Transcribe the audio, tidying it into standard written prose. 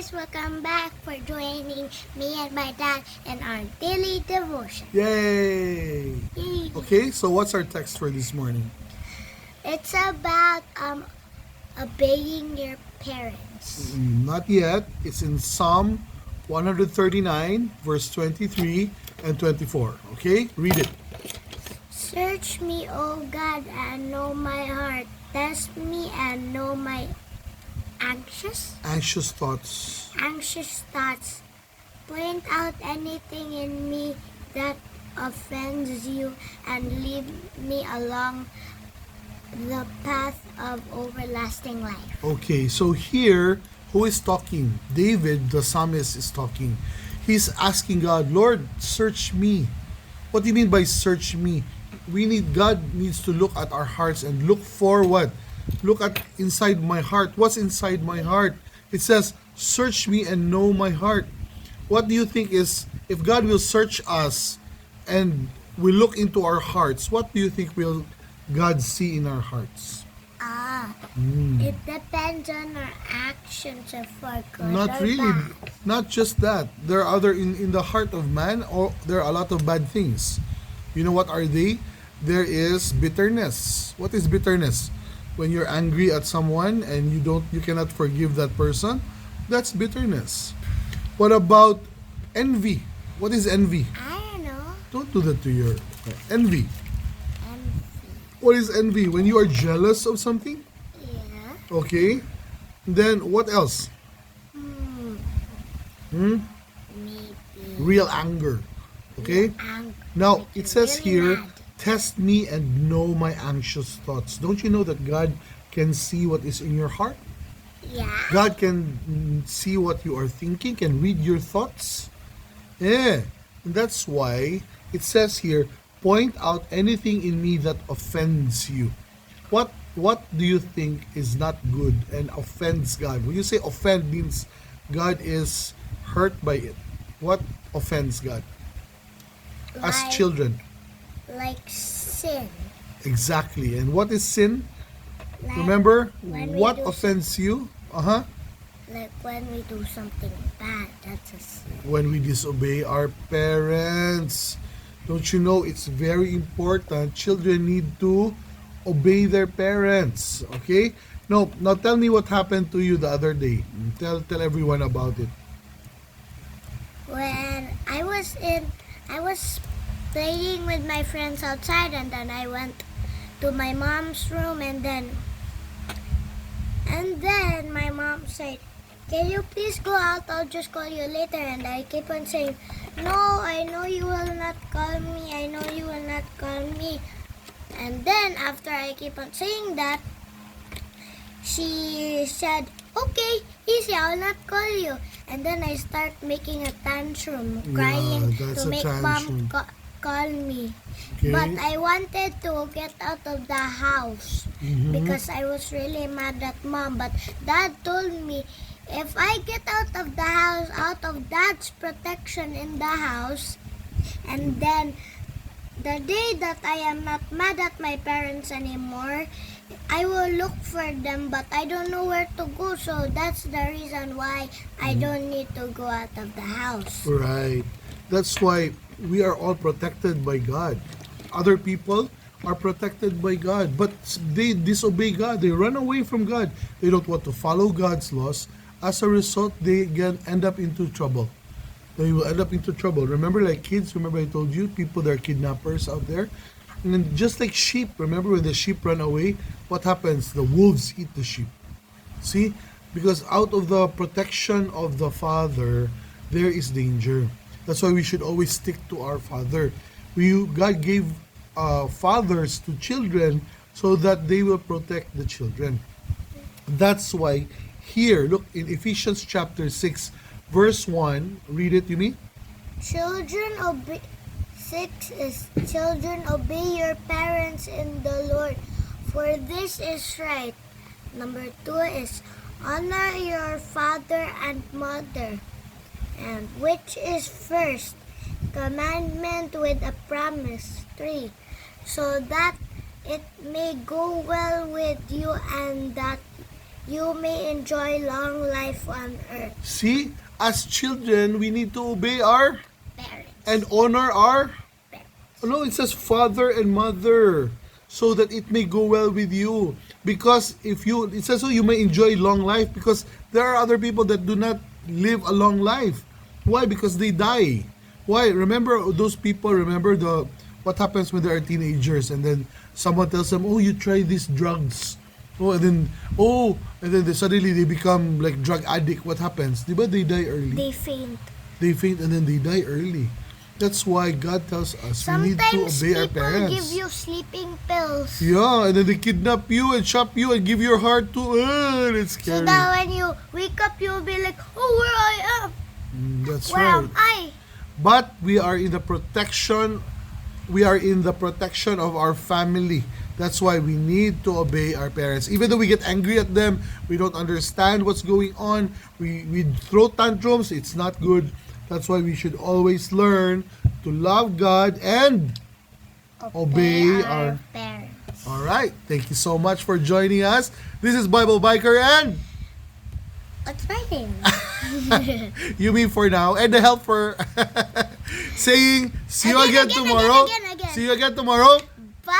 guys, welcome back for joining me and my dad in our daily devotion. Yay! Yay. Okay, so what's our text for this morning? It's about obeying your parents. Not yet. It's in Psalm 139, verse 23 and 24. Okay, read it. Search me, O God, and know my heart. Test me and know my Anxious thoughts. anxious thoughts. Point out anything in me that offends you and lead me along the path of everlasting life. Okay, so here, who is talking? David, the psalmist, is talking. He's asking God, Lord, search me. What do you mean by search me? God needs to look at our hearts and look for what? Look at inside my heart. What's inside my heart? It says, search me and know my heart. What do you think is, if God will search us and we look into our hearts, what do you think will God see in our hearts? It depends on our actions if we're good Not or really. bad. Not just that. There are other in the heart of man, or there are a lot of bad things. You know what are they? There is bitterness. What is bitterness? When you're angry at someone and you cannot forgive that person, that's bitterness. What about envy? What is envy? I don't know. Don't do that to your envy. Envy. What is envy? When you are jealous of something? Yeah. Okay. Then what else? Maybe. Real anger. Okay? Angry. Now, Like it you're says really here, mad. test me and know my anxious thoughts. Don't you know that God can see what is in your heart? Yeah. God can see what you are thinking, can read your thoughts. Yeah. And that's why it says here, point out anything in me that offends you. What do you think is not good and offends God? When you say offend means God is hurt by it. What offends God? As Like- children. Like sin. Exactly. And what is sin? Like, Remember, when we what do offends you? Uh-huh. Like when we do something bad, that's a sin. When we disobey our parents. Don't you know it's very important? Children need to obey their parents. Okay? No, now tell me what happened to you the other day. Tell everyone about it. When I was playing with my friends outside, and then I went to my mom's room, and then my mom said, "Can you please go out? I'll just call you later." And I keep on saying, "No, I know you will not call me. I know you will not call me." And then after I keep on saying that, she said, "Okay, easy, I'll not call you." And then I start making a tantrum, crying that's to a make tantrum. mom call me. Okay? But I wanted to get out of the house because I was really mad at mom. But dad told me, if I get out of the house, out of dad's protection in the house, and then the day that I am not mad at my parents anymore, I will look for them, but I don't know where to go. So that's the reason why I don't need to go out of the house. Right. That's why we are all protected by God. Other people are protected by God, but they disobey God. They run away from God. They don't want to follow God's laws. As a result, they end up into trouble. They will end up into trouble. Remember, like kids, remember I told you, people, there are kidnappers out there. And then just like sheep, remember when the sheep run away, what happens? The wolves eat the sheep. See? Because out of the protection of the Father, there is danger. That's why we should always stick to our Father. God gave fathers to children so that they will protect the children. That's why here, look in Ephesians chapter 6, verse 1. Read it to me. Children obey. 6 is, children, obey your parents in the Lord, for this is right. Number 2 is, honor your father and mother, and which is first commandment with a promise. 3, so that it may go well with you and that you may enjoy long life on earth. See, as children, we need to obey our Parents. and honor our. Parents. No, it says father and mother, so that it may go well with you. Because if you, it says so you may enjoy long life. Because there are other people that do not live a long life. Why? Because they die. Why? Remember those people. Remember the what happens when they are teenagers, and then someone tells them, "Oh, you try these drugs." And then suddenly they become like drug addict. What happens? Diba they die early? They faint. They faint and then they die early. That's why God tells us we need to Sometimes obey our people parents. give you sleeping pills. Yeah, and then they kidnap you and shop you and give your heart to. It's So scary. that when you wake up, you'll be like, oh, where I am? That's Where right. am I? But we are in the protection. We are in the protection of our family. That's why we need to obey our parents. Even though we get angry at them, we don't understand what's going on. We throw tantrums. It's not good. That's why we should always learn to love God and obey our. parents. All right. Thank you so much for joining us. This is Bible Biker and What's my name? you mean for now and the helper saying see you again Again, tomorrow. again. See you again tomorrow. Bye.